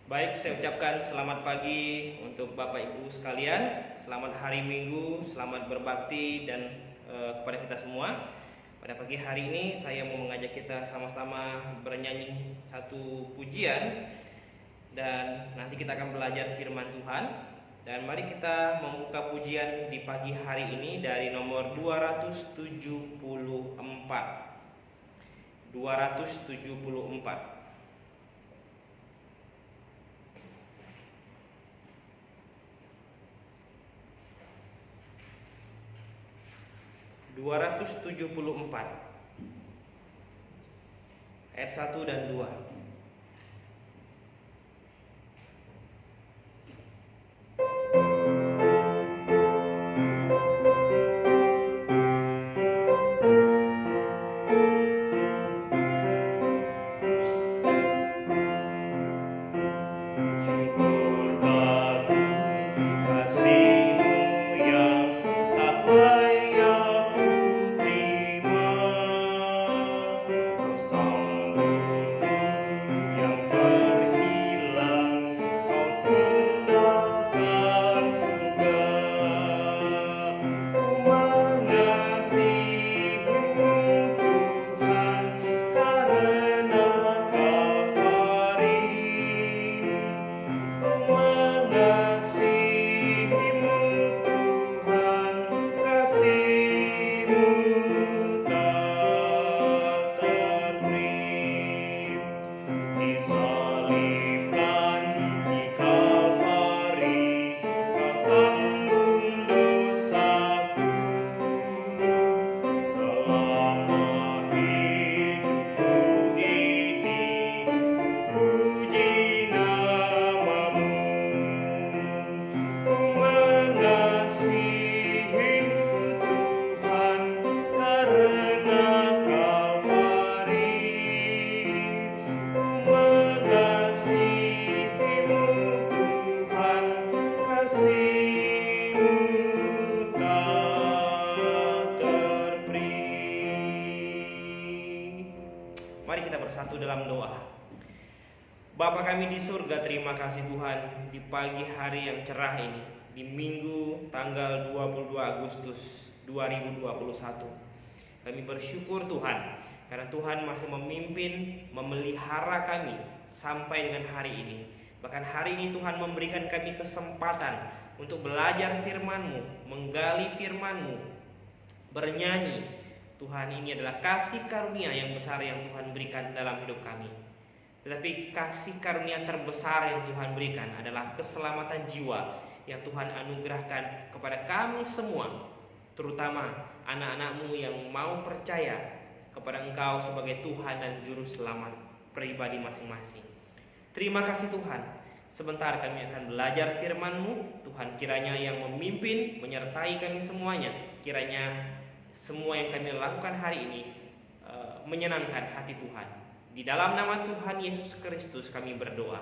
Baik, saya ucapkan selamat pagi untuk Bapak Ibu sekalian. Selamat hari Minggu, selamat berbakti dan kepada kita semua. Pada pagi hari ini saya mau mengajak kita sama-sama bernyanyi satu pujian dan nanti kita akan belajar firman Tuhan. Dan mari kita membuka pujian di pagi hari ini dari nomor 274. 274. 274 ayat 1 dan 2. Mari kita bersatu dalam doa. Bapa kami di surga, terima kasih Tuhan di pagi hari yang cerah ini, di Minggu tanggal 22 Agustus 2021. Kami bersyukur Tuhan karena Tuhan masih memimpin, memelihara kami sampai dengan hari ini. Bahkan hari ini Tuhan memberikan kami kesempatan untuk belajar firman-Mu, menggali firman-Mu, bernyanyi. Tuhan, ini adalah kasih karunia yang besar yang Tuhan berikan dalam hidup kami. Tetapi kasih karunia terbesar yang Tuhan berikan adalah keselamatan jiwa yang Tuhan anugerahkan kepada kami semua, terutama anak-anak-Mu yang mau percaya kepada Engkau sebagai Tuhan dan Juru Selamat pribadi masing-masing. Terima kasih Tuhan. Sebentar kami akan belajar firman-Mu. Tuhan, kiranya yang memimpin, menyertai kami semuanya. Kiranya semua yang kami lakukan hari ini menyenangkan hati Tuhan. Di dalam nama Tuhan Yesus Kristus kami berdoa.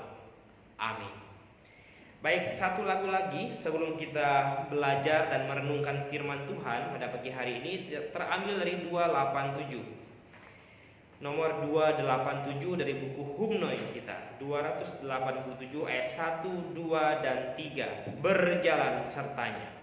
Amin. Baik, satu lagu lagi sebelum kita belajar dan merenungkan firman Tuhan pada pagi hari ini, terambil dari 287. Nomor 287 dari buku Humnoin kita, 287 ayat 1, 2, dan 3. Berjalan sertanya.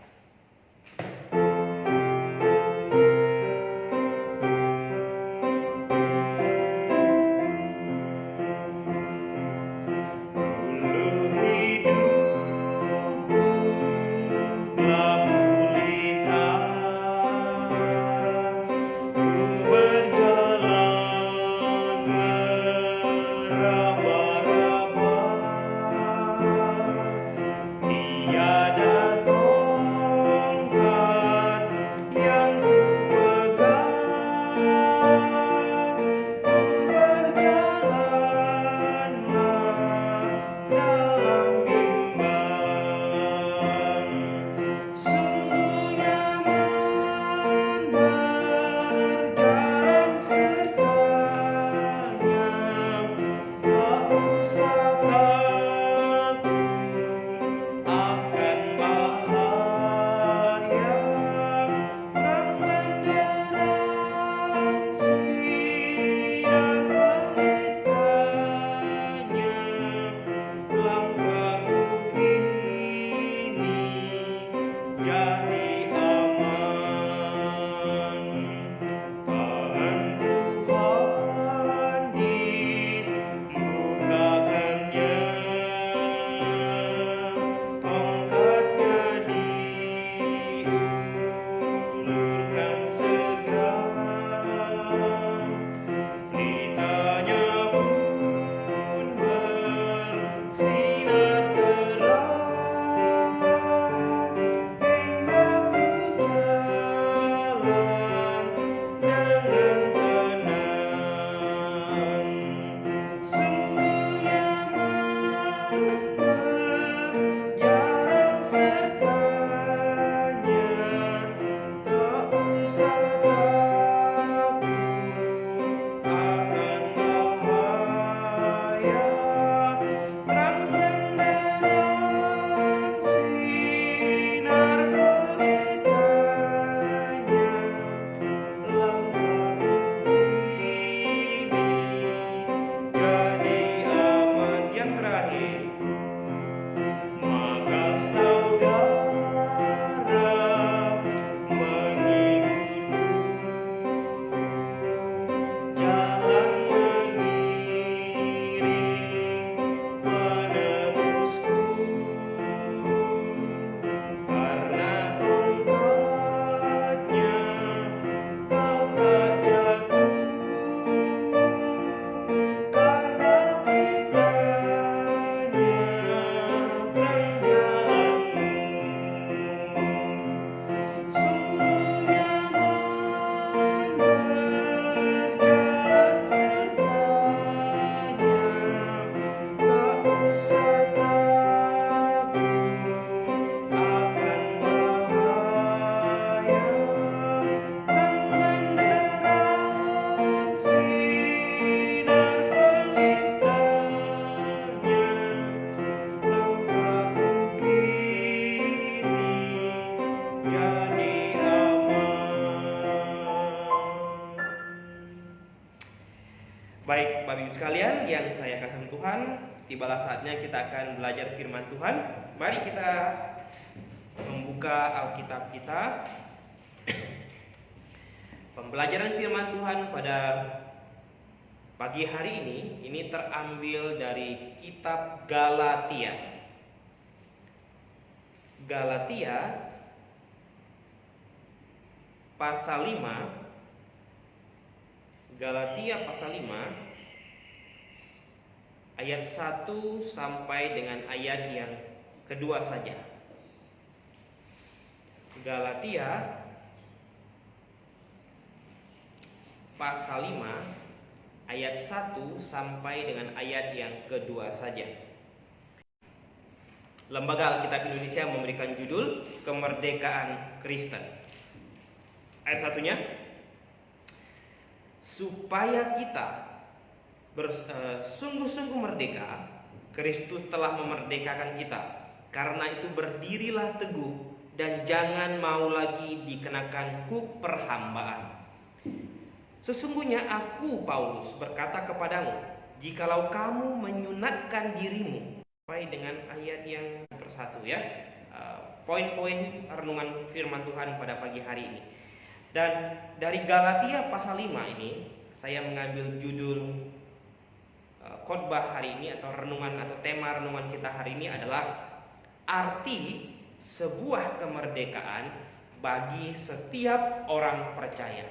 Tiada Baik Bapak Ibu sekalian yang saya kasih Tuhan, tibalah saatnya kita akan belajar firman Tuhan. Mari kita membuka Alkitab kita. Pembelajaran firman Tuhan pada pagi hari ini terambil dari kitab Galatia. Galatia pasal 5. Galatia pasal 5 ayat 1 sampai dengan ayat yang kedua saja. Galatia pasal 5 ayat 1 sampai dengan ayat yang kedua saja. Lembaga Alkitab Indonesia memberikan judul Kemerdekaan Kristen. Ayat satunya, supaya kita sungguh-sungguh merdeka, Kristus telah memerdekakan kita. Karena itu berdirilah teguh dan jangan mau lagi dikenakan kuk perhambaan. Sesungguhnya aku, Paulus, berkata kepadamu, jikalau kamu menyunatkan dirimu. Sampai dengan ayat yang persatu ya, poin-poin renungan firman Tuhan pada pagi hari ini. Dan dari Galatia pasal 5 ini saya mengambil judul khotbah hari ini atau renungan atau tema renungan kita hari ini adalah arti sebuah kemerdekaan bagi setiap orang percaya.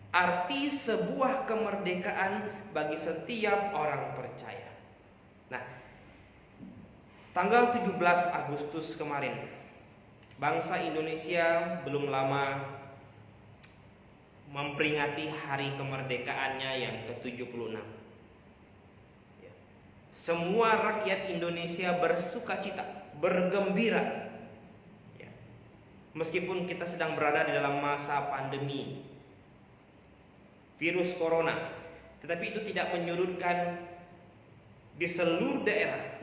Arti sebuah kemerdekaan bagi setiap orang percaya. Nah, tanggal 17 Agustus kemarin, bangsa Indonesia belum lama memperingati hari kemerdekaannya yang ke-76. Semua rakyat Indonesia bersukacita, bergembira. Meskipun kita sedang berada di dalam masa pandemi virus corona, tetapi itu tidak menyurutkan di seluruh daerah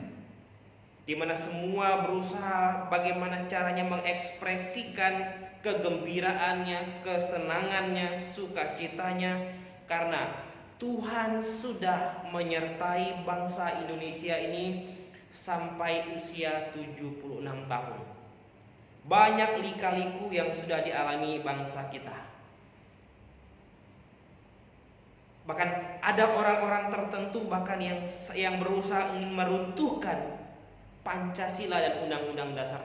di mana semua berusaha bagaimana caranya mengekspresikan kegembiraannya, kesenangannya, sukacitanya, karena Tuhan sudah menyertai bangsa Indonesia ini sampai usia 76 tahun. Banyak lika-liku yang sudah dialami bangsa kita. Bahkan ada orang-orang tertentu bahkan yang berusaha ingin meruntuhkan Pancasila dan Undang-Undang Dasar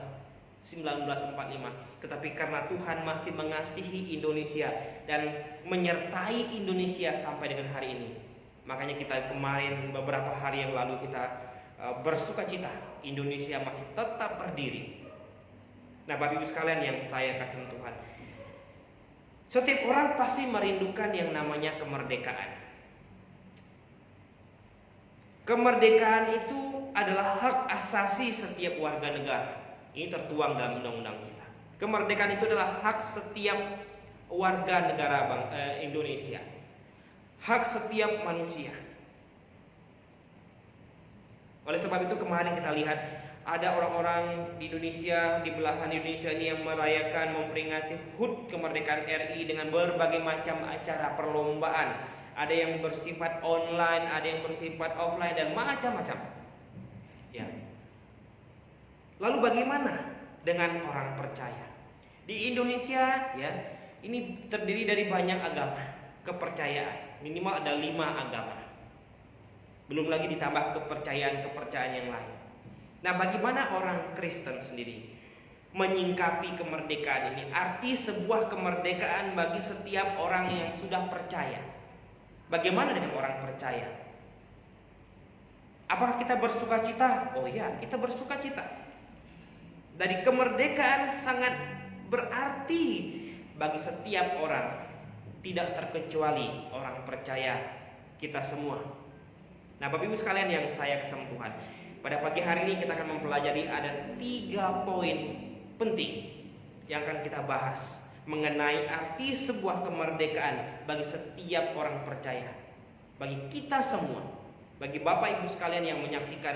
1945. Tetapi karena Tuhan masih mengasihi Indonesia dan menyertai Indonesia sampai dengan hari ini, makanya kita kemarin beberapa hari yang lalu kita bersukacita Indonesia masih tetap berdiri. Nah, Bapak Ibu sekalian yang saya kasih Tuhan, setiap orang pasti merindukan yang namanya kemerdekaan. Kemerdekaan itu adalah hak asasi setiap warga negara. Ini tertuang dalam undang-undang kita. Kemerdekaan itu adalah hak setiap warga negara Indonesia. Hak setiap manusia. Oleh sebab itu kemarin kita lihat ada orang-orang di Indonesia, di belahan Indonesia ini yang merayakan, memperingati HUT kemerdekaan RI dengan berbagai macam acara perlombaan. Ada yang bersifat online, ada yang bersifat offline dan macam-macam. Ya. Lalu bagaimana dengan orang percaya? Di Indonesia ya, ini terdiri dari banyak agama, kepercayaan. Minimal ada 5 agama. Belum lagi ditambah kepercayaan-kepercayaan yang lain. Nah, bagaimana orang Kristen sendiri menyingkapi kemerdekaan ini? Arti sebuah kemerdekaan bagi setiap orang yang sudah percaya. Bagaimana dengan orang percaya? Apakah kita bersukacita? Oh iya, kita bersukacita. Dari kemerdekaan sangat berarti bagi setiap orang, tidak terkecuali orang percaya kita semua. Nah, Bapak Ibu sekalian yang saya kasih Tuhan, pada pagi hari ini kita akan mempelajari ada 3 poin penting yang akan kita bahas mengenai arti sebuah kemerdekaan bagi setiap orang percaya, bagi kita semua, bagi Bapak Ibu sekalian yang menyaksikan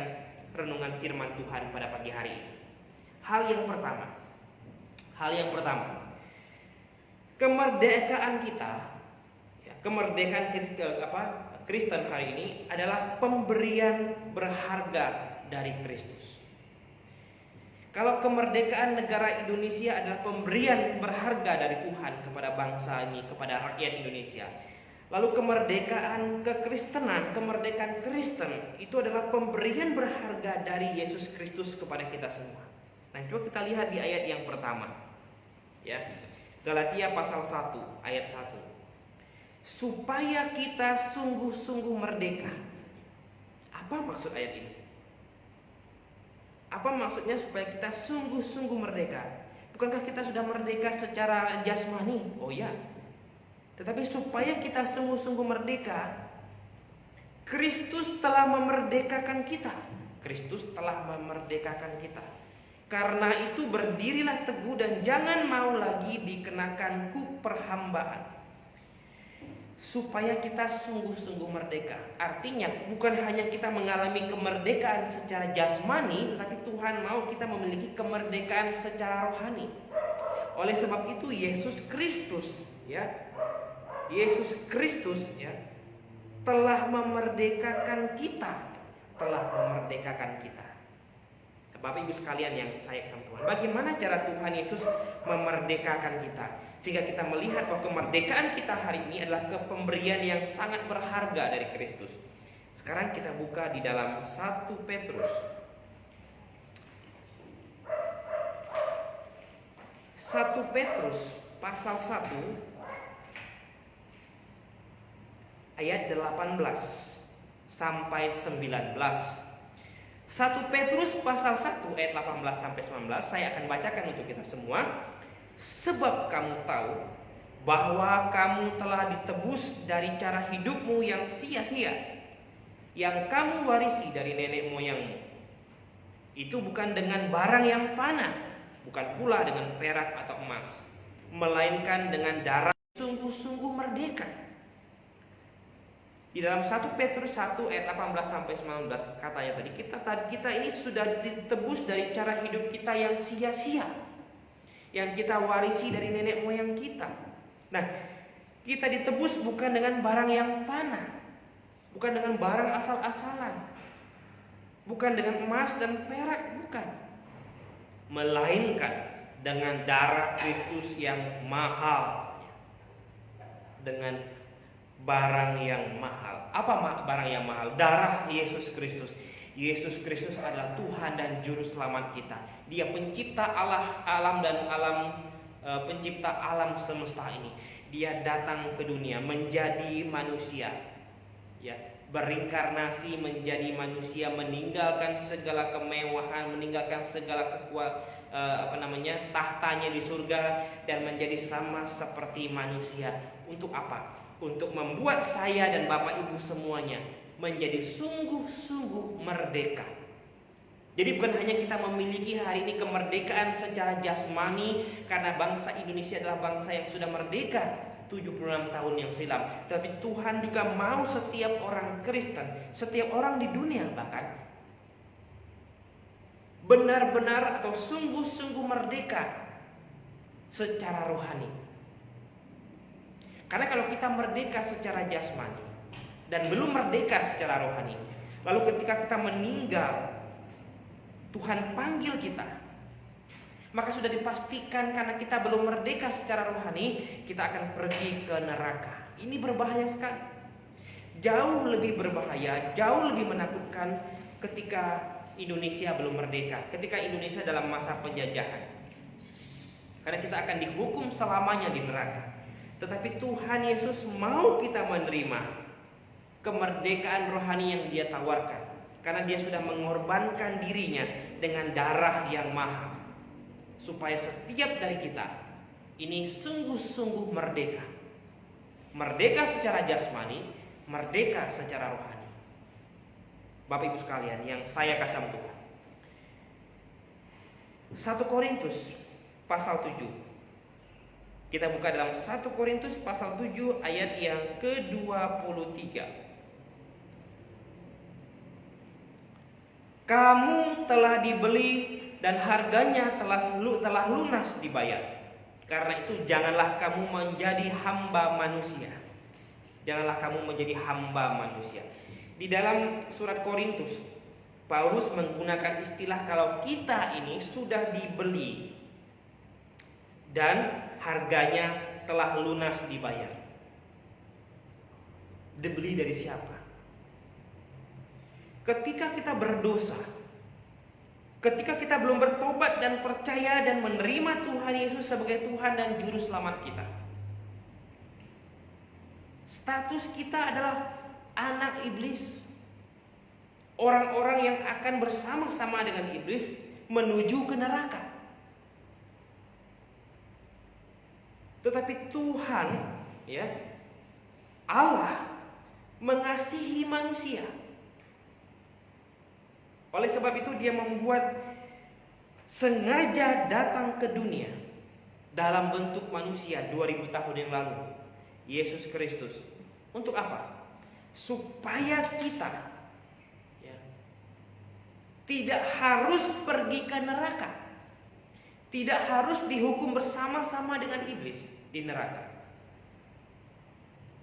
renungan firman Tuhan pada pagi hari ini. Hal yang pertama, kemerdekaan kita, Kristen hari ini adalah pemberian berharga dari Kristus. Kalau kemerdekaan negara Indonesia adalah pemberian berharga dari Tuhan kepada bangsa ini, kepada rakyat Indonesia. Lalu kemerdekaan kekristenan, kemerdekaan Kristen itu adalah pemberian berharga dari Yesus Kristus kepada kita semua. Nah, coba kita lihat di ayat yang pertama. Ya. Galatia pasal 1 ayat 1. Supaya kita sungguh-sungguh merdeka. Apa maksud ayat ini? Apa maksudnya supaya kita sungguh-sungguh merdeka? Bukankah kita sudah merdeka secara jasmani? Oh ya. Tetapi supaya kita sungguh-sungguh merdeka, Kristus telah memerdekakan kita. Kristus telah memerdekakan kita. Karena itu berdirilah teguh dan jangan mau lagi dikenakan kuk perhambaan. Supaya kita sungguh-sungguh merdeka. Artinya bukan hanya kita mengalami kemerdekaan secara jasmani, tetapi Tuhan mau kita memiliki kemerdekaan secara rohani. Oleh sebab itu Yesus Kristus ya telah memerdekakan kita, Bapak Ibu sekalian yang saya kasih Tuhan, bagaimana cara Tuhan Yesus memerdekakan kita sehingga kita melihat bahwa kemerdekaan kita hari ini adalah pemberian yang sangat berharga dari Kristus. Sekarang kita buka di dalam 1 Petrus. 1 Petrus pasal 1 ayat 18 sampai 19. 1 Petrus pasal 1 ayat 18 sampai 19 saya akan bacakan untuk kita semua. Sebab kamu tahu bahwa kamu telah ditebus dari cara hidupmu yang sia-sia, yang kamu warisi dari nenek moyangmu. Itu bukan dengan barang yang fana, bukan pula dengan perak atau emas, melainkan dengan darah sungguh-sungguh merdeka. Di dalam 1 Petrus 1 ayat 18 sampai 19 katanya tadi kita ini sudah ditebus dari cara hidup kita yang sia-sia, yang kita warisi dari nenek moyang kita. Nah, kita ditebus bukan dengan barang yang fana, bukan dengan barang asal-asalan, bukan dengan emas dan perak, bukan, melainkan dengan darah Kristus yang mahal, dengan barang yang mahal. Apa barang yang mahal? Darah Yesus Kristus. Yesus Kristus adalah Tuhan dan Juru Selamat kita. Dia pencipta pencipta alam semesta ini. Dia datang ke dunia menjadi manusia, ya, berinkarnasi menjadi manusia, meninggalkan segala kemewahan, meninggalkan segala tahtanya di surga dan menjadi sama seperti manusia. Untuk apa? Untuk membuat saya dan Bapak Ibu semuanya menjadi sungguh-sungguh merdeka. Jadi bukan hanya kita memiliki hari ini kemerdekaan secara jasmani karena bangsa Indonesia adalah bangsa yang sudah merdeka 76 tahun yang silam, tapi Tuhan juga mau setiap orang Kristen, setiap orang di dunia bahkan benar-benar atau sungguh-sungguh merdeka secara rohani. Karena kalau kita merdeka secara jasmani dan belum merdeka secara rohani, lalu ketika kita meninggal, Tuhan panggil kita, maka sudah dipastikan karena kita belum merdeka secara rohani, kita akan pergi ke neraka. Ini berbahaya sekali. Jauh lebih berbahaya, jauh lebih menakutkan ketika Indonesia belum merdeka, ketika Indonesia dalam masa penjajahan. Karena kita akan dihukum selamanya di neraka. Tetapi Tuhan Yesus mau kita menerima kemerdekaan rohani yang Dia tawarkan, karena Dia sudah mengorbankan dirinya dengan darah yang mahal, supaya setiap dari kita ini sungguh-sungguh merdeka. Merdeka secara jasmani, merdeka secara rohani. Bapak Ibu sekalian yang saya kasih Tuhan, 1 Korintus pasal 7. Kita buka dalam 1 Korintus pasal 7 ayat yang ke-23. Kamu telah dibeli dan harganya telah lunas dibayar. Karena itu janganlah kamu menjadi hamba manusia. Janganlah kamu menjadi hamba manusia. Di dalam surat Korintus, Paulus menggunakan istilah kalau kita ini sudah dibeli dan harganya telah lunas dibayar. Dibeli dari siapa? Ketika kita berdosa, ketika kita belum bertobat dan percaya dan menerima Tuhan Yesus sebagai Tuhan dan Juru Selamat kita, status kita adalah anak iblis. Orang-orang yang akan bersama-sama dengan iblis menuju ke neraka. Tetapi Tuhan, ya, Allah mengasihi manusia. Oleh sebab itu dia membuat sengaja datang ke dunia dalam bentuk manusia 2000 tahun yang lalu. Yesus Kristus. Untuk apa? Supaya kita tidak harus pergi ke neraka, tidak harus dihukum bersama-sama dengan iblis di neraka.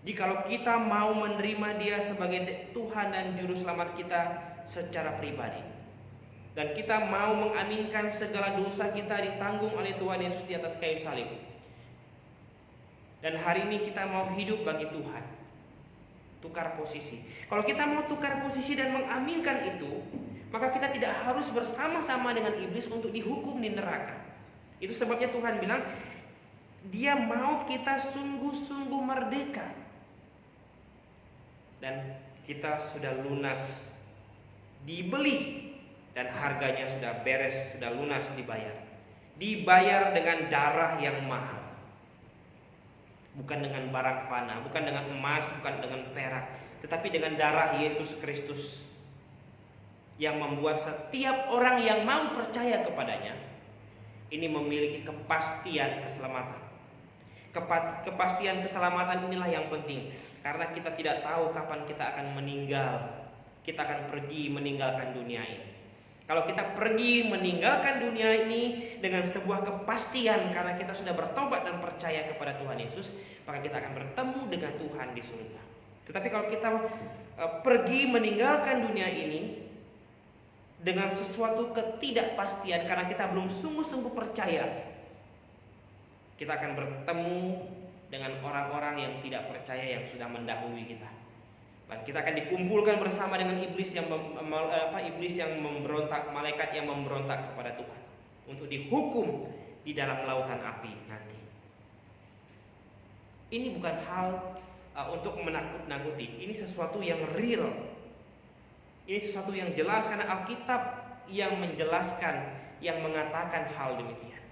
Jikalau kita mau menerima Dia sebagai Tuhan dan Juru Selamat kita secara pribadi, dan kita mau mengaminkan segala dosa kita ditanggung oleh Tuhan Yesus di atas kayu salib, dan hari ini kita mau hidup bagi Tuhan, tukar posisi. Kalau kita mau tukar posisi dan mengaminkan itu, maka kita tidak harus bersama-sama dengan iblis untuk dihukum di neraka. Itu sebabnya Tuhan bilang, Dia mau kita sungguh-sungguh merdeka. Dan kita sudah lunas, dibeli, dan harganya sudah beres, sudah lunas dibayar. Dibayar dengan darah yang mahal. Bukan dengan barang fana, bukan dengan emas, bukan dengan perak, tetapi dengan darah Yesus Kristus, yang membuat setiap orang yang mau percaya kepadanya ini memiliki kepastian keselamatan. Kepastian keselamatan inilah yang penting, karena kita tidak tahu kapan kita akan meninggal. Kita akan pergi meninggalkan dunia ini. Kalau kita pergi meninggalkan dunia ini dengan sebuah kepastian karena kita sudah bertobat dan percaya kepada Tuhan Yesus, maka kita akan bertemu dengan Tuhan di surga. Tetapi kalau kita pergi meninggalkan dunia ini dengan sesuatu ketidakpastian karena kita belum sungguh-sungguh percaya, kita akan bertemu dengan orang-orang yang tidak percaya yang sudah mendahului kita. Dan kita akan dikumpulkan bersama dengan iblis yang memberontak, malaikat yang memberontak kepada Tuhan, untuk dihukum di dalam lautan api nanti. Ini bukan hal untuk menakut-nakuti. Ini sesuatu yang real. Ini sesuatu yang jelas karena Alkitab yang menjelaskan, yang mengatakan hal demikian.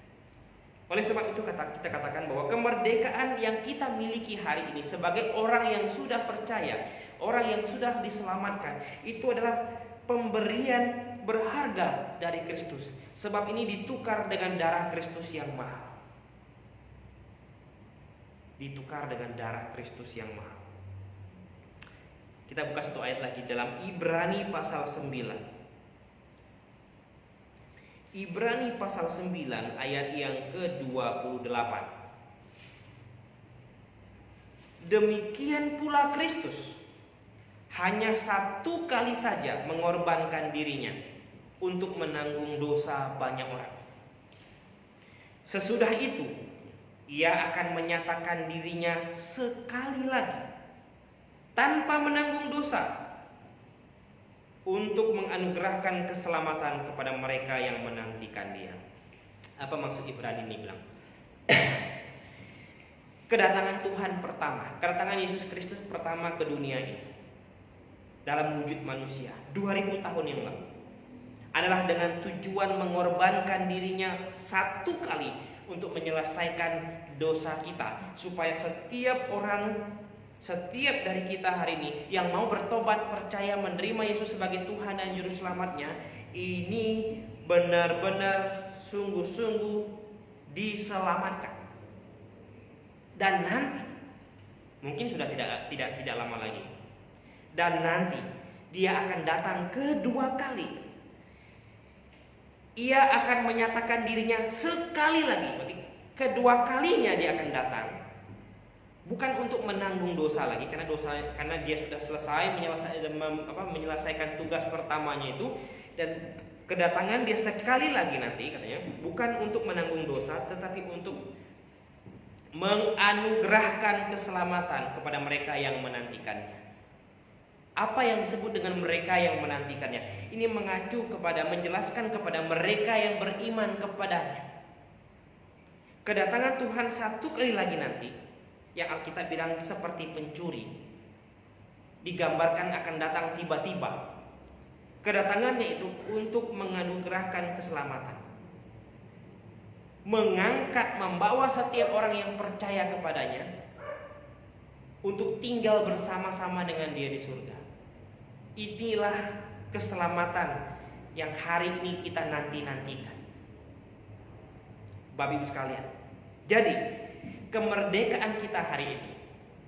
Oleh sebab itu kita katakan bahwa kemerdekaan yang kita miliki hari ini sebagai orang yang sudah percaya, orang yang sudah diselamatkan, itu adalah pemberian berharga dari Kristus. Sebab ini ditukar dengan darah Kristus yang mahal. Ditukar dengan darah Kristus yang mahal. Kita buka satu ayat lagi dalam Ibrani pasal 9. Ibrani pasal 9 ayat yang ke-28. Demikian pula Kristus hanya satu kali saja mengorbankan dirinya untuk menanggung dosa banyak orang. Sesudah itu Ia akan menyatakan dirinya sekali lagi tanpa menanggung dosa untuk menganugerahkan keselamatan kepada mereka yang menantikan Dia. Apa maksud Ibrani ini bilang? Kedatangan Tuhan pertama, kedatangan Yesus Kristus pertama ke dunia ini dalam wujud manusia 2000 tahun yang lalu adalah dengan tujuan mengorbankan dirinya satu kali untuk menyelesaikan dosa kita, supaya setiap dari kita hari ini yang mau bertobat, percaya, menerima Yesus sebagai Tuhan dan Juru Selamatnya, ini benar-benar sungguh-sungguh diselamatkan. Dan nanti, mungkin sudah tidak lama lagi, dan nanti Dia akan datang kedua kali. Ia akan menyatakan dirinya sekali lagi. Kedua kalinya Dia akan datang bukan untuk menanggung dosa lagi, karena dia sudah selesai menyelesaikan tugas pertamanya itu, dan kedatangan dia sekali lagi nanti katanya bukan untuk menanggung dosa, tetapi untuk menganugerahkan keselamatan kepada mereka yang menantikannya. Apa yang disebut dengan mereka yang menantikannya? Ini mengacu kepada, menjelaskan kepada mereka yang beriman kepadanya. Kedatangan Tuhan satu kali lagi nanti, yang Alkitab bilang seperti pencuri, digambarkan akan datang tiba-tiba. Kedatangannya itu untuk menganugerahkan keselamatan, mengangkat, membawa setiap orang yang percaya kepadanya untuk tinggal bersama-sama dengan dia di surga. Inilah keselamatan yang hari ini kita nanti-nantikan, Bapak Ibu sekalian. Jadi kemerdekaan kita hari ini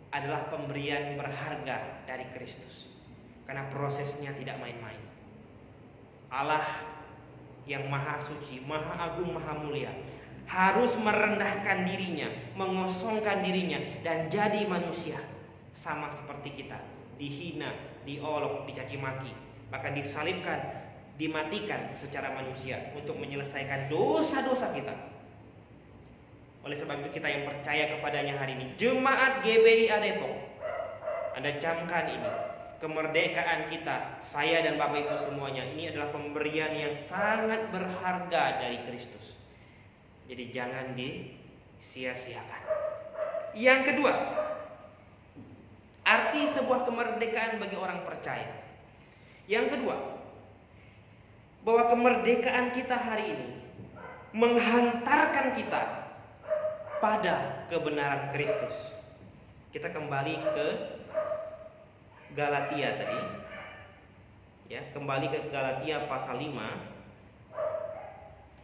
adalah pemberian berharga dari Kristus, karena prosesnya tidak main-main. Allah yang maha suci, maha agung, maha mulia harus merendahkan dirinya, mengosongkan dirinya, dan jadi manusia sama seperti kita, dihina, diolok, dicaci maki, bahkan disalibkan, dimatikan secara manusia untuk menyelesaikan dosa-dosa kita. Oleh sebab itu kita yang percaya kepadanya hari ini, Jemaat GBI Depok, Anda camkan ini, kemerdekaan kita, saya dan Bapak Ibu semuanya, ini adalah pemberian yang sangat berharga dari Kristus. Jadi jangan disia-siakan. Yang kedua, arti sebuah kemerdekaan bagi orang percaya. Yang kedua, bahwa kemerdekaan kita hari ini menghantarkan kita pada kebenaran Kristus. Kita kembali ke Galatia tadi. Ya, kembali ke Galatia pasal 5.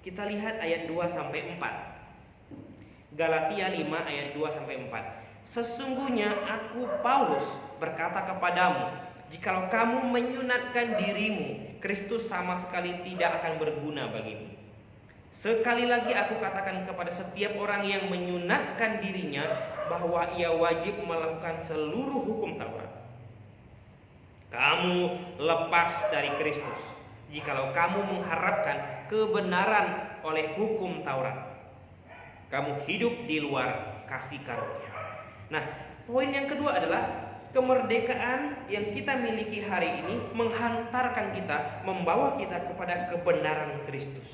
Kita lihat ayat 2 sampai 4. Galatia 5 ayat 2 sampai 4. Sesungguhnya aku Paulus berkata kepadamu, jikalau kamu menyunatkan dirimu, Kristus sama sekali tidak akan berguna bagimu. Sekali lagi aku katakan kepada setiap orang yang menyunatkan dirinya bahwa ia wajib melakukan seluruh hukum Taurat. Kamu lepas dari Kristus jikalau kamu mengharapkan kebenaran oleh hukum Taurat. Kamu hidup di luar kasih karunia. Nah, poin yang kedua adalah kemerdekaan yang kita miliki hari ini menghantarkan kita, membawa kita kepada kebenaran Kristus.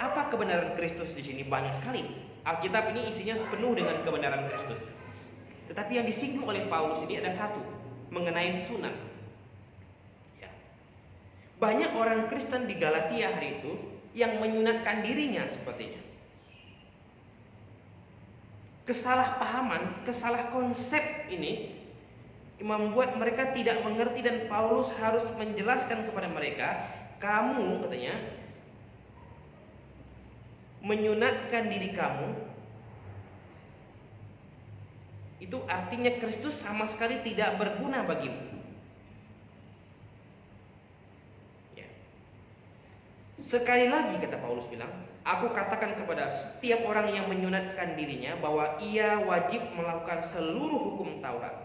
Apa kebenaran Kristus di sini? Banyak sekali. Alkitab ini isinya penuh dengan kebenaran Kristus. Tetapi yang disinggung oleh Paulus ini ada satu, mengenai sunat. Ya. Banyak orang Kristen di Galatia hari itu yang menyunatkan dirinya sepertinya. Kesalahpahaman, kesalah konsep ini membuat mereka tidak mengerti, dan Paulus harus menjelaskan kepada mereka, kamu katanya menyunatkan diri kamu itu artinya Kristus sama sekali tidak berguna bagimu. Ya. Sekali lagi kata Paulus bilang, aku katakan kepada setiap orang yang menyunatkan dirinya bahwa ia wajib melakukan seluruh hukum Taurat.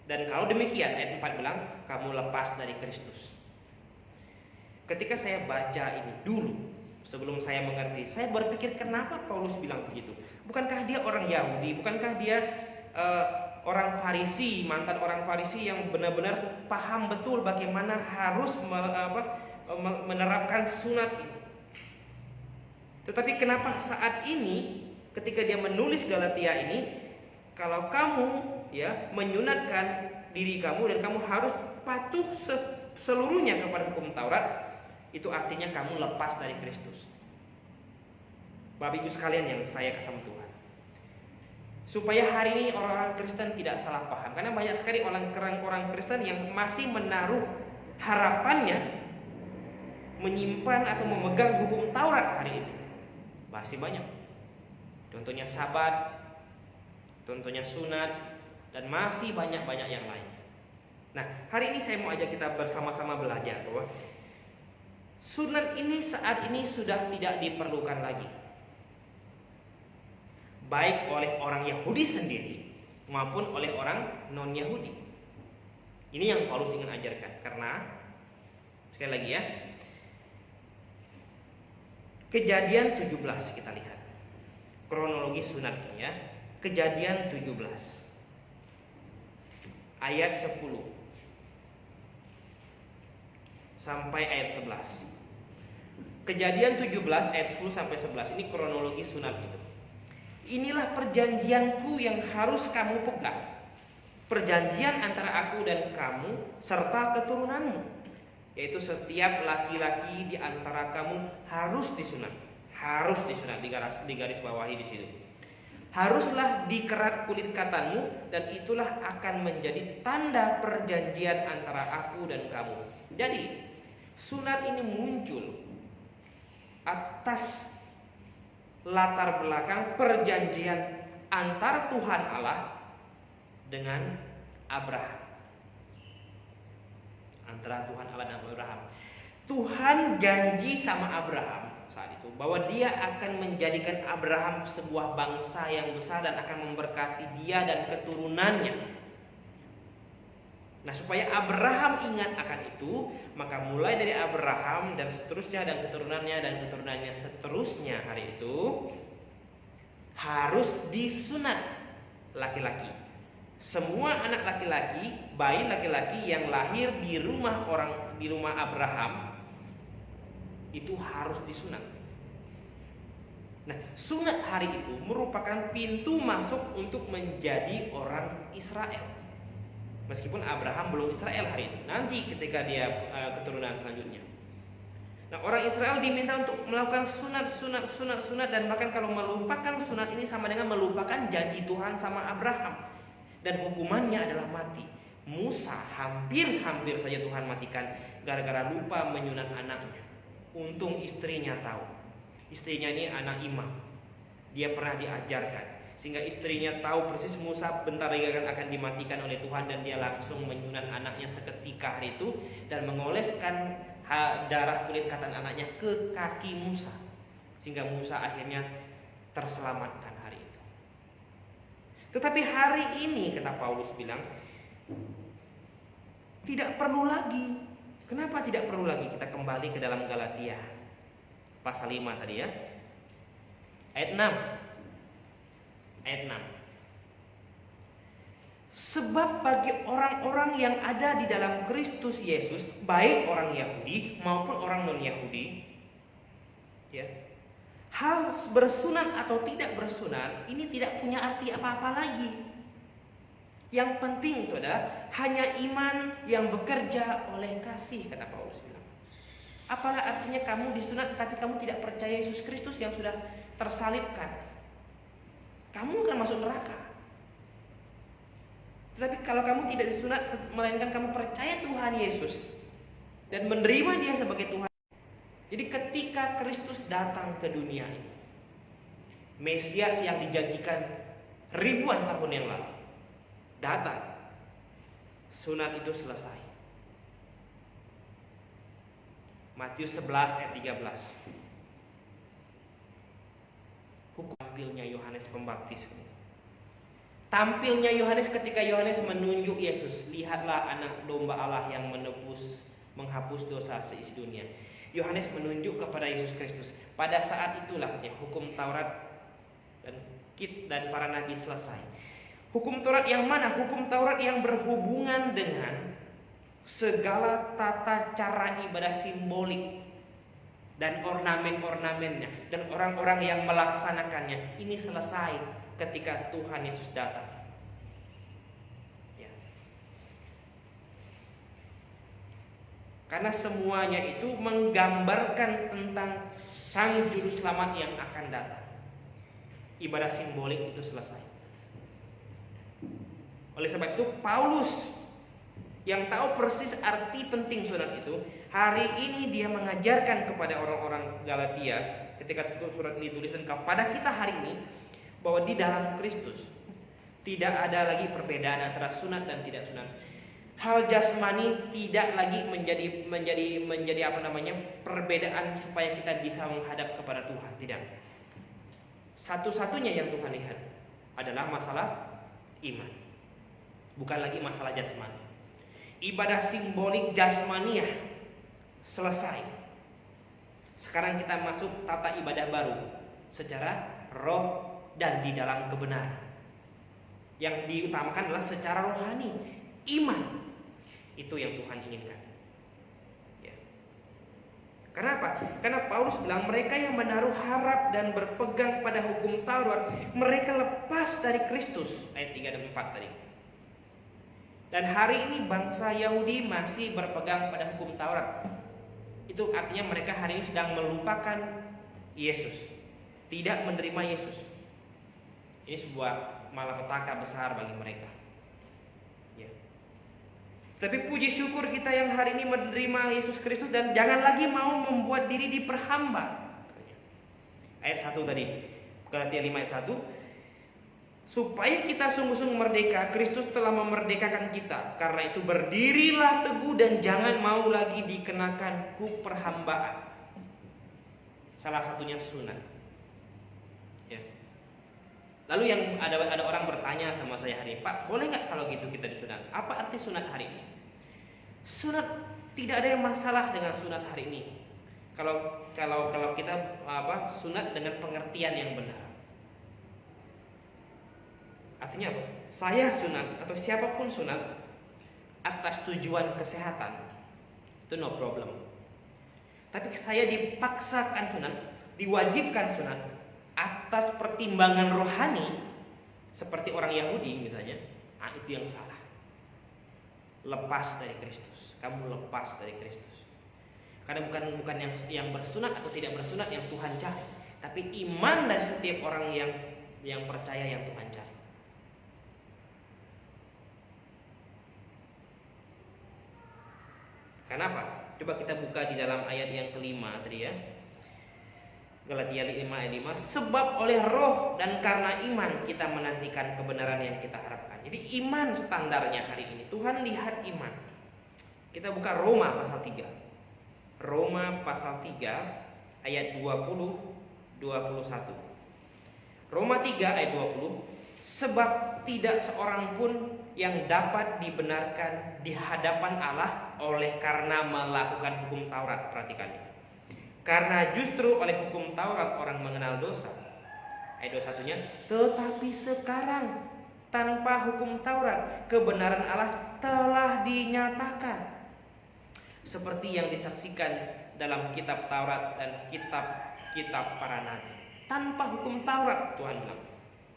Dan kalau demikian, ayat 4 bilang, kamu lepas dari Kristus. Ketika saya baca ini dulu, sebelum saya mengerti, saya berpikir kenapa Paulus bilang begitu. Bukankah dia orang Yahudi? Bukankah dia orang Farisi, mantan orang Farisi yang benar-benar paham betul bagaimana harus menerapkan sunat ini? Tetapi kenapa saat ini ketika dia menulis Galatia ini, kalau kamu ya menyunatkan diri kamu dan kamu harus patuh seluruhnya kepada hukum Taurat, itu artinya kamu lepas dari Kristus. Bapak Ibu sekalian yang saya kasih Tuhan, supaya hari ini orang-orang Kristen tidak salah paham, karena banyak sekali orang Kristen yang masih menaruh harapannya menyimpan atau memegang hukum Taurat hari ini. Masih banyak. Contohnya Sabat, contohnya sunat, dan masih banyak-banyak yang lain. Nah, hari ini saya mau ajak kita bersama-sama belajar bahwa sunat ini saat ini sudah tidak diperlukan lagi. baik oleh orang Yahudi sendiri maupun oleh orang non-Yahudi. Ini yang Paulus ingin ajarkan. Karena sekali lagi ya, Kejadian 17 kita lihat kronologi sunat ini ya. Kejadian 17 ayat 10 sampai ayat 11. Kejadian 17 ayat 10 sampai 11 ini kronologi sunat itu. Inilah perjanjianku yang harus kamu pegang. Perjanjian antara aku dan kamu serta keturunanmu, yaitu setiap laki-laki di antara kamu harus disunat. Harus disunat, digaris bawahi di situ. Haruslah dikerat kulit katanmu, dan itulah akan menjadi tanda perjanjian antara aku dan kamu. Jadi sunat ini muncul atas latar belakang perjanjian antara Tuhan Allah dengan Abraham. Antara Tuhan Allah dan Abraham. Tuhan janji sama Abraham saat itu bahwa dia akan menjadikan Abraham sebuah bangsa yang besar dan akan memberkati dia dan keturunannya. Nah, supaya Abraham ingat akan itu, maka mulai dari Abraham dan seterusnya dan keturunannya seterusnya hari itu harus disunat laki-laki. Semua anak laki-laki, bayi laki-laki yang lahir di rumah Abraham itu harus disunat. Nah, sunat hari itu merupakan pintu masuk untuk menjadi orang Israel. Meskipun Abraham belum Israel hari itu, nanti ketika dia keturunan selanjutnya. Nah, orang Israel diminta untuk melakukan sunat, dan bahkan kalau melupakan sunat ini sama dengan melupakan janji Tuhan sama Abraham, dan hukumannya adalah mati. Musa hampir saja Tuhan matikan gara-gara lupa menyunat anaknya. Untung istrinya tahu. Istrinya ini anak imam, dia pernah diajarkan, sehingga istrinya tahu persis Musa bentar lagi akan dimatikan oleh Tuhan, dan dia langsung menyunat anaknya seketika hari itu dan mengoleskan darah kulit katan anaknya ke kaki Musa, sehingga Musa akhirnya terselamatkan hari itu. Tetapi hari ini kata Paulus bilang tidak perlu lagi. Kenapa tidak perlu lagi? Kita kembali ke dalam Galatia pasal 5 tadi ya, ayat 6. Sebab bagi orang-orang yang ada di dalam Kristus Yesus, baik orang Yahudi maupun orang non-Yahudi, ya, hal bersunat atau tidak bersunat ini tidak punya arti apa-apa lagi. Yang penting itu adalah hanya iman yang bekerja oleh kasih, kata Paulus bilang. Apalah artinya kamu disunat tetapi kamu tidak percaya Yesus Kristus yang sudah tersalibkan? Kamu akan masuk neraka. Tetapi kalau kamu tidak disunat, melainkan kamu percaya Tuhan Yesus dan menerima Dia sebagai Tuhan. Jadi ketika Kristus datang ke dunia ini, Mesias yang dijanjikan ribuan tahun yang lalu datang, sunat itu selesai. Matius 11 ayat 13. Hukum tampilnya Yohanes Pembaptis. Tampilnya Yohanes ketika Yohanes menunjuk Yesus. Lihatlah anak domba Allah yang menghapus dosa seisi dunia. Yohanes menunjuk kepada Yesus Kristus. Pada saat itulah ya, hukum Taurat dan para nabi selesai. Hukum Taurat yang mana? Hukum Taurat yang berhubungan dengan segala tata cara ibadah simbolik dan ornamen-ornamennya dan orang-orang yang melaksanakannya. Ini selesai ketika Tuhan Yesus datang. Ya. Karena semuanya itu menggambarkan tentang Sang Juru Selamat yang akan datang. Ibadah simbolik itu selesai. Oleh sebab itu Paulus yang tahu persis arti penting sunat itu, hari ini dia mengajarkan kepada orang-orang Galatia ketika surat ini dituliskan kepada kita hari ini, bahwa di dalam Kristus tidak ada lagi perbedaan antara sunat dan tidak sunat. Hal jasmani tidak lagi menjadi perbedaan supaya kita bisa menghadap kepada Tuhan, tidak. Satu-satunya yang Tuhan lihat adalah masalah iman, bukan lagi masalah jasmani. Ibadah simbolik jasmaniah selesai. Sekarang kita masuk tata ibadah baru secara roh dan di dalam kebenaran. Yang diutamakan adalah secara rohani, iman. Itu yang Tuhan inginkan. Ya. Kenapa? Karena Paulus bilang mereka yang menaruh harap dan berpegang pada hukum Taurat, mereka lepas dari Kristus. Ayat 3 dan 4 tadi. Dan hari ini bangsa Yahudi masih berpegang pada hukum Taurat. Itu artinya mereka hari ini sedang melupakan Yesus, tidak menerima Yesus. Ini sebuah malapetaka besar bagi mereka. Ya. Tapi puji syukur kita yang hari ini menerima Yesus Kristus dan jangan lagi mau membuat diri diperhamba. Ayat 1 tadi, Galatia 5 ayat 1. Supaya kita sungguh-sungguh merdeka, Kristus telah memerdekakan kita. Karena itu berdirilah teguh dan jangan mau lagi dikenakan perhambaan. Salah satunya sunat. Ya. Lalu yang ada orang bertanya sama saya hari ini, Pak, boleh nggak kalau gitu kita disunat? Apa arti sunat hari ini? Sunat, tidak ada yang masalah dengan sunat hari ini. Kalau kita sunat dengan pengertian yang benar. Artinya apa? Saya sunat atau siapapun sunat atas tujuan kesehatan, itu no problem. Tapi saya dipaksakan sunat, diwajibkan sunat atas pertimbangan rohani, seperti orang Yahudi misalnya, itu yang salah. Lepas dari Kristus, kamu lepas dari Kristus. Karena bukan yang bersunat atau tidak bersunat yang Tuhan cari, tapi iman dari setiap orang yang percaya yang Tuhan cari. Kenapa? Coba kita buka di dalam ayat yang kelima tadi ya. Galatia 5 ayat 5. Sebab oleh roh dan karena iman kita menantikan kebenaran yang kita harapkan. Jadi iman standarnya hari ini. Tuhan lihat iman. Kita buka Roma pasal 3. Roma pasal 3 ayat 20-21. Roma 3 ayat 20. Sebab tidak seorang pun yang dapat dibenarkan di hadapan Allah oleh karena melakukan hukum Taurat. Perhatikan. Karena justru oleh hukum Taurat orang mengenal dosa. Ayat 21-nya, tetapi sekarang tanpa hukum Taurat kebenaran Allah telah dinyatakan. Seperti yang disaksikan dalam kitab Taurat dan kitab-kitab para nabi. Tanpa hukum Taurat, Tuhan bilang,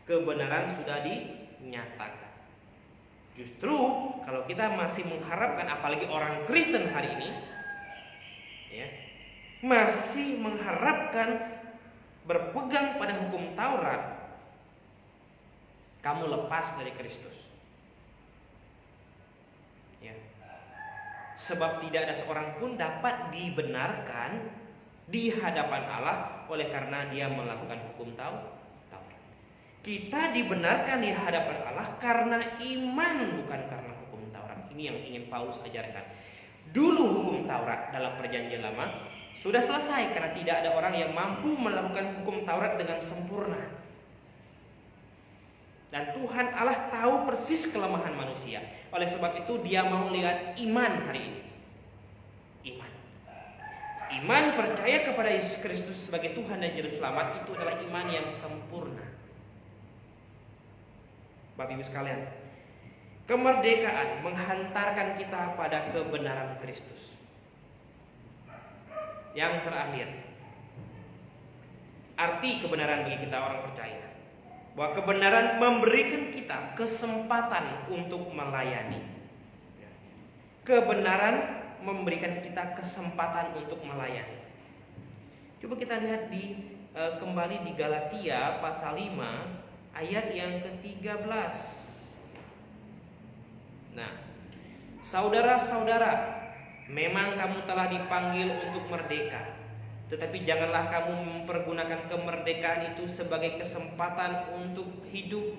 kebenaran sudah dinyatakan. Justru kalau kita masih mengharapkan, apalagi orang Kristen hari ini, ya, masih mengharapkan berpegang pada hukum Taurat, kamu lepas dari Kristus. Ya. Sebab tidak ada seorang pun dapat dibenarkan di hadapan Allah oleh karena dia melakukan hukum Taurat. Kita dibenarkan di hadapan Allah karena iman, bukan karena hukum Taurat. Ini yang ingin Paulus ajarkan. Dulu hukum Taurat dalam perjanjian lama sudah selesai karena tidak ada orang yang mampu melakukan hukum Taurat dengan sempurna. Dan Tuhan Allah tahu persis kelemahan manusia. Oleh sebab itu dia mau lihat iman hari ini. Iman percaya kepada Yesus Kristus sebagai Tuhan dan Juru Selamat itu adalah iman yang sempurna. Bapak Ibu sekalian, kemerdekaan menghantarkan kita pada kebenaran Kristus. Yang terakhir, arti kebenaran bagi kita orang percaya, bahwa kebenaran memberikan kita kesempatan untuk melayani. Kebenaran memberikan kita kesempatan untuk melayani. Coba kita lihat kembali di Galatia pasal 5 ayat yang ke-13. Nah, saudara-saudara, memang kamu telah dipanggil untuk merdeka. Tetapi janganlah kamu mempergunakan kemerdekaan itu sebagai kesempatan untuk hidup,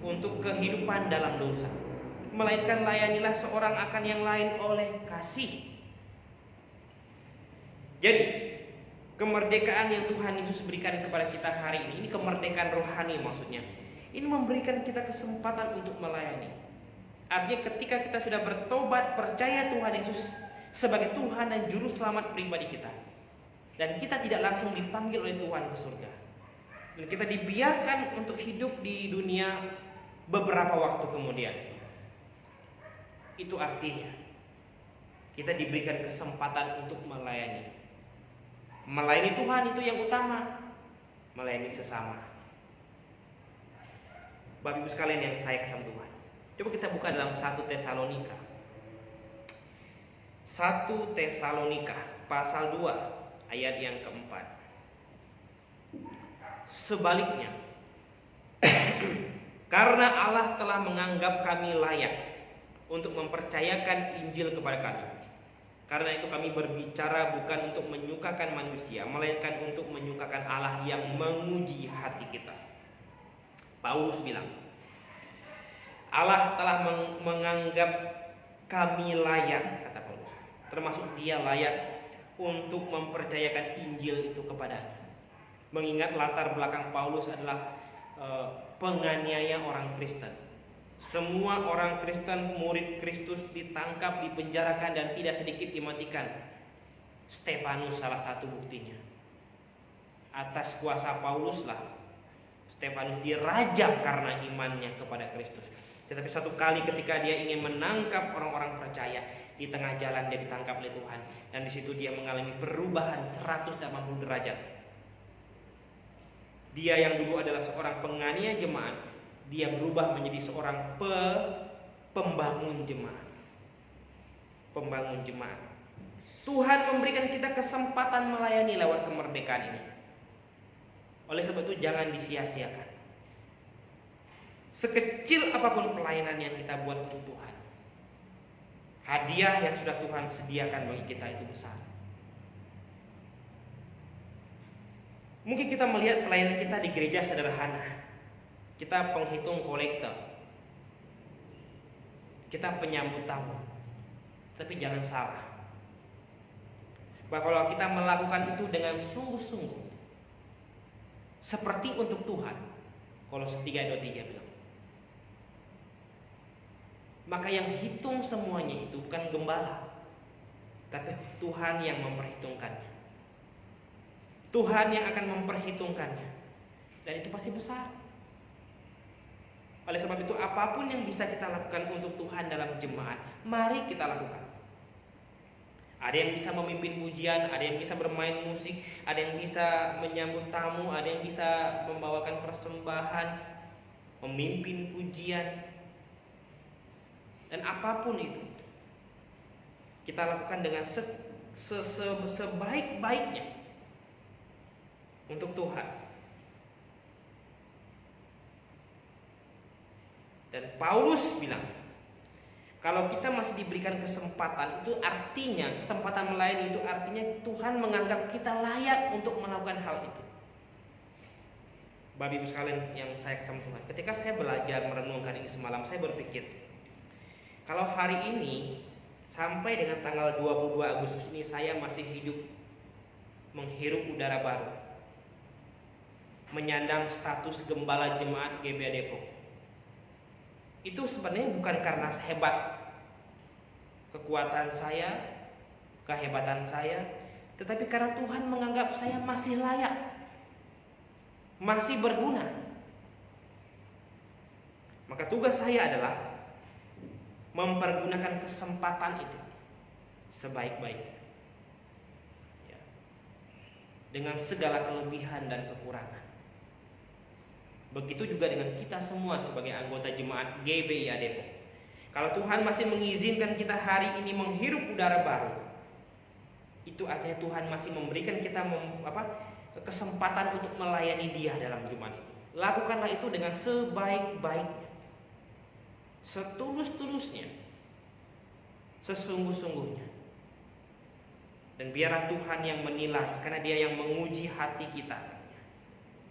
untuk kehidupan dalam dosa. Melainkan layanilah seorang akan yang lain oleh kasih. Jadi, Kemerdekaan yang Tuhan Yesus berikan kepada kita hari ini kemerdekaan rohani maksudnya. Ini memberikan kita kesempatan untuk melayani. Artinya ketika kita sudah bertobat, percaya Tuhan Yesus sebagai Tuhan dan Juru Selamat pribadi kita, dan kita tidak langsung dipanggil oleh Tuhan ke surga, dan kita dibiarkan untuk hidup di dunia beberapa waktu kemudian, itu artinya kita diberikan kesempatan untuk melayani. Melayani Tuhan itu yang utama, melayani sesama. Bapak Ibu sekalian yang saya kasih Tuhan, coba kita buka dalam 1 Tesalonika. 1 Tesalonika pasal 2 ayat yang keempat. Sebaliknya, karena Allah telah menganggap kami layak untuk mempercayakan Injil kepada kami. Karena itu kami berbicara bukan untuk menyukakan manusia, melainkan untuk menyukakan Allah yang menguji hati kita. Paulus bilang, Allah telah menganggap kami layak, kata Paulus, termasuk dia layak untuk mempercayakan Injil itu kepadanya. Mengingat latar belakang Paulus adalah penganiaya orang Kristen. Semua orang Kristen, murid Kristus ditangkap, dipenjarakan, dan tidak sedikit dimatikan. Stefanus salah satu buktinya. Atas kuasa Paulus lah Stefanus dirajam karena imannya kepada Kristus. Tetapi satu kali ketika dia ingin menangkap orang-orang percaya, di tengah jalan dia ditangkap oleh Tuhan, dan di situ dia mengalami perubahan 180 derajat. Dia yang dulu adalah seorang penganiaya jemaat, dia berubah menjadi seorang pembangun jemaat. Pembangun jemaat. Tuhan memberikan kita kesempatan melayani lewat kemerdekaan ini. Oleh sebab itu jangan disia-siakan. Sekecil apapun pelayanan yang kita buat untuk Tuhan, hadiah yang sudah Tuhan sediakan bagi kita itu besar. Mungkin kita melihat pelayanan kita di gereja sederhana. Kita penghitung kolektor, kita penyambut tamu. Tapi jangan salah, bahwa kalau kita melakukan itu dengan sungguh-sungguh, seperti untuk Tuhan, Kolose 3:23 bilang, maka yang hitung semuanya itu bukan gembala, tapi Tuhan yang memperhitungkannya. Tuhan yang akan memperhitungkannya, dan itu pasti besar. Oleh sebab itu apapun yang bisa kita lakukan untuk Tuhan dalam jemaat, mari kita lakukan. Ada yang bisa memimpin pujian, ada yang bisa bermain musik, ada yang bisa menyambut tamu, ada yang bisa membawakan persembahan, memimpin pujian. Dan apapun itu kita lakukan dengan sebaik-baiknya untuk Tuhan. Dan Paulus bilang, kalau kita masih diberikan kesempatan, itu artinya kesempatan melayani, itu artinya Tuhan menganggap kita layak untuk melakukan hal itu. Bapak Ibu sekalian yang saya kasih Tuhan, ketika saya belajar merenungkan ini semalam, saya berpikir, kalau hari ini sampai dengan tanggal 22 Agustus ini saya masih hidup, menghirup udara baru, menyandang status gembala jemaat GBA Depok, itu sebenarnya bukan karena hebat kekuatan saya, kehebatan saya, tetapi karena Tuhan menganggap saya masih layak, masih berguna. Maka tugas saya adalah mempergunakan kesempatan itu sebaik-baiknya, ya, dengan segala kelebihan dan kekurangan. Begitu juga dengan kita semua sebagai anggota jemaat GBIA Depok. Kalau Tuhan masih mengizinkan kita hari ini menghirup udara baru, itu artinya Tuhan masih memberikan kita kesempatan untuk melayani Dia dalam jemaat itu. Lakukanlah itu dengan sebaik-baiknya, setulus-tulusnya, sesungguh-sungguhnya. Dan biarlah Tuhan yang menilai, karena Dia yang menguji hati kita.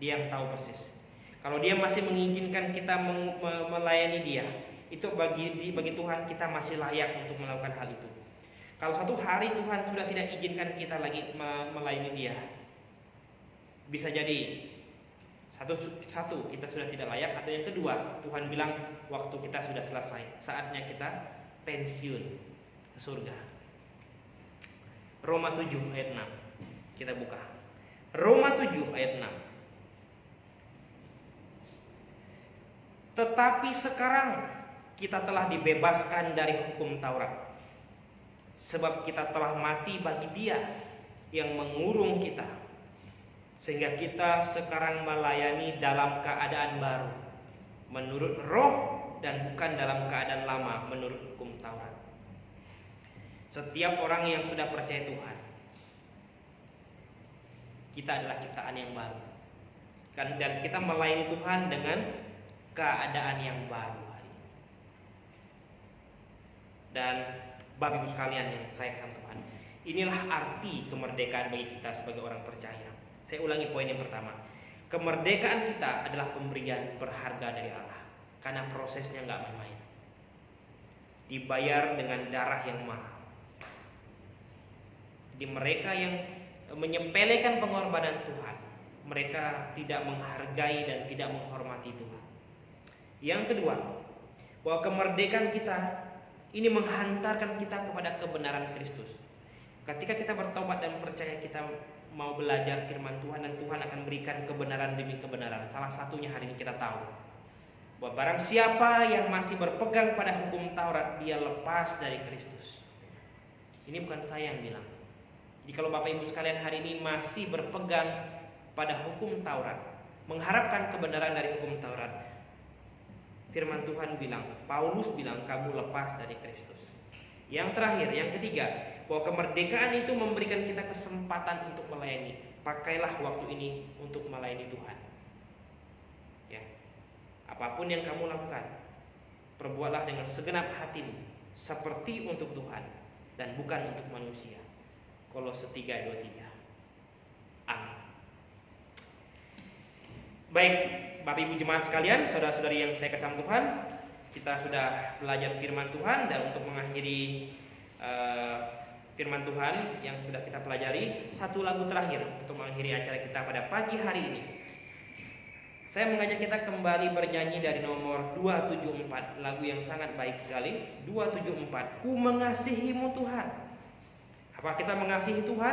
Dia yang tahu persis. Kalau Dia masih mengizinkan kita melayani Dia, itu bagi Tuhan kita masih layak untuk melakukan hal itu. Kalau satu hari Tuhan sudah tidak izinkan kita lagi melayani Dia, Bisa jadi satu kita sudah tidak layak, atau yang kedua Tuhan bilang waktu kita sudah selesai, saatnya kita pensiun ke surga. Roma 7 ayat 6. Kita buka. Roma 7 ayat 6. Tetapi sekarang kita telah dibebaskan dari hukum Taurat, sebab kita telah mati bagi Dia yang mengurung kita, sehingga kita sekarang melayani dalam keadaan baru menurut roh dan bukan dalam keadaan lama menurut hukum Taurat. Setiap orang yang sudah percaya Tuhan, kita adalah ciptaan yang baru, dan kita melayani Tuhan dengan keadaan yang baru hari ini. Dan Bapak Ibu sekalian yang saya kasih Tuhan, inilah arti kemerdekaan bagi kita sebagai orang percaya. Saya ulangi poin yang pertama. Kemerdekaan kita adalah pemberian berharga dari Allah, karena prosesnya nggak main-main. Dibayar dengan darah yang mahal. Di mereka yang menyepelekan pengorbanan Tuhan, mereka tidak menghargai dan tidak menghormati Tuhan. Yang kedua, bahwa kemerdekaan kita ini menghantarkan kita kepada kebenaran Kristus. Ketika kita bertobat dan percaya, kita mau belajar firman Tuhan, dan Tuhan akan berikan kebenaran demi kebenaran. Salah satunya hari ini kita tahu bahwa barang siapa yang masih berpegang pada hukum Taurat, dia lepas dari Kristus. Ini bukan saya yang bilang. Jadi kalau Bapak Ibu sekalian hari ini masih berpegang pada hukum Taurat, mengharapkan kebenaran dari hukum Taurat, firman Tuhan bilang, Paulus bilang, kamu lepas dari Kristus. Yang terakhir, yang ketiga, bahwa kemerdekaan itu memberikan kita kesempatan untuk melayani. Pakailah waktu ini untuk melayani Tuhan. Ya. Apapun yang kamu lakukan, perbuatlah dengan segenap hatimu, seperti untuk Tuhan dan bukan untuk manusia. Kolose 3:23. Amin. Baik, Bapak Ibu jemaat sekalian, saudara-saudari yang saya kasih Tuhan, kita sudah belajar firman Tuhan, dan untuk mengakhiri firman Tuhan yang sudah kita pelajari, satu lagu terakhir untuk mengakhiri acara kita pada pagi hari ini. Saya mengajak kita kembali bernyanyi dari nomor 274, lagu yang sangat baik sekali. 274, Ku Mengasihimu Tuhan. Apa kita mengasihi Tuhan?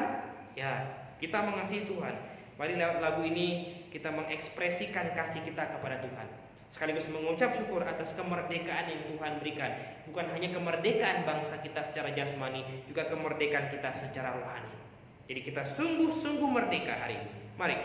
Ya, kita mengasihi Tuhan. Mari lewat lagu ini kita mengekspresikan kasih kita kepada Tuhan, sekaligus mengucap syukur atas kemerdekaan yang Tuhan berikan. Bukan hanya kemerdekaan bangsa kita secara jasmani, juga kemerdekaan kita secara rohani. Jadi kita sungguh-sungguh merdeka hari ini. Mari.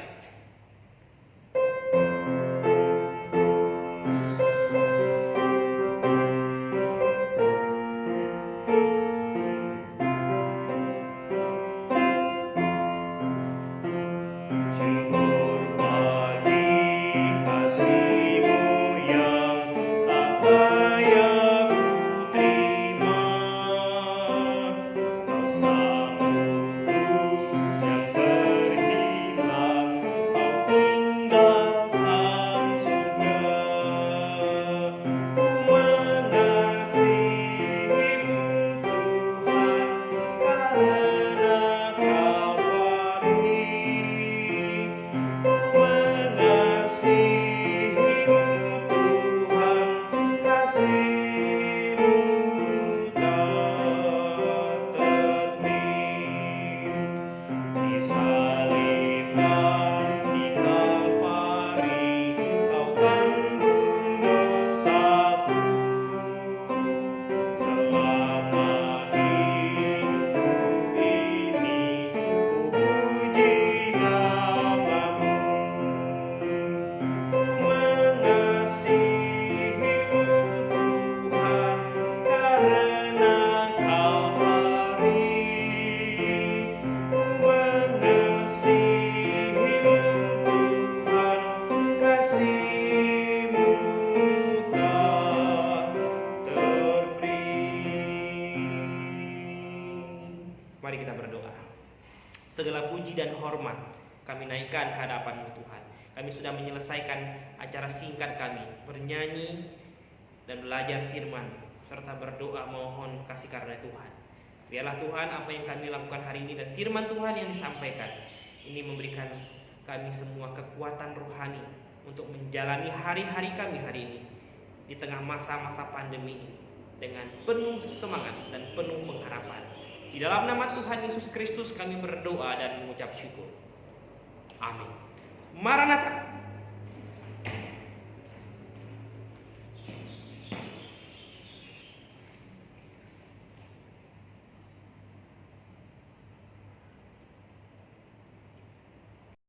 Segala puji dan hormat kami naikkan ke hadapan-Mu Tuhan. Kami sudah menyelesaikan acara singkat kami, bernyanyi dan belajar firman, serta berdoa mohon kasih karunia Tuhan. Biarlah Tuhan apa yang kami lakukan hari ini dan firman Tuhan yang disampaikan ini memberikan kami semua kekuatan rohani untuk menjalani hari-hari kami hari ini di tengah masa-masa pandemi ini dengan penuh semangat dan penuh pengharapan. Di dalam nama Tuhan Yesus Kristus kami berdoa dan mengucap syukur. Amin. Maranatha.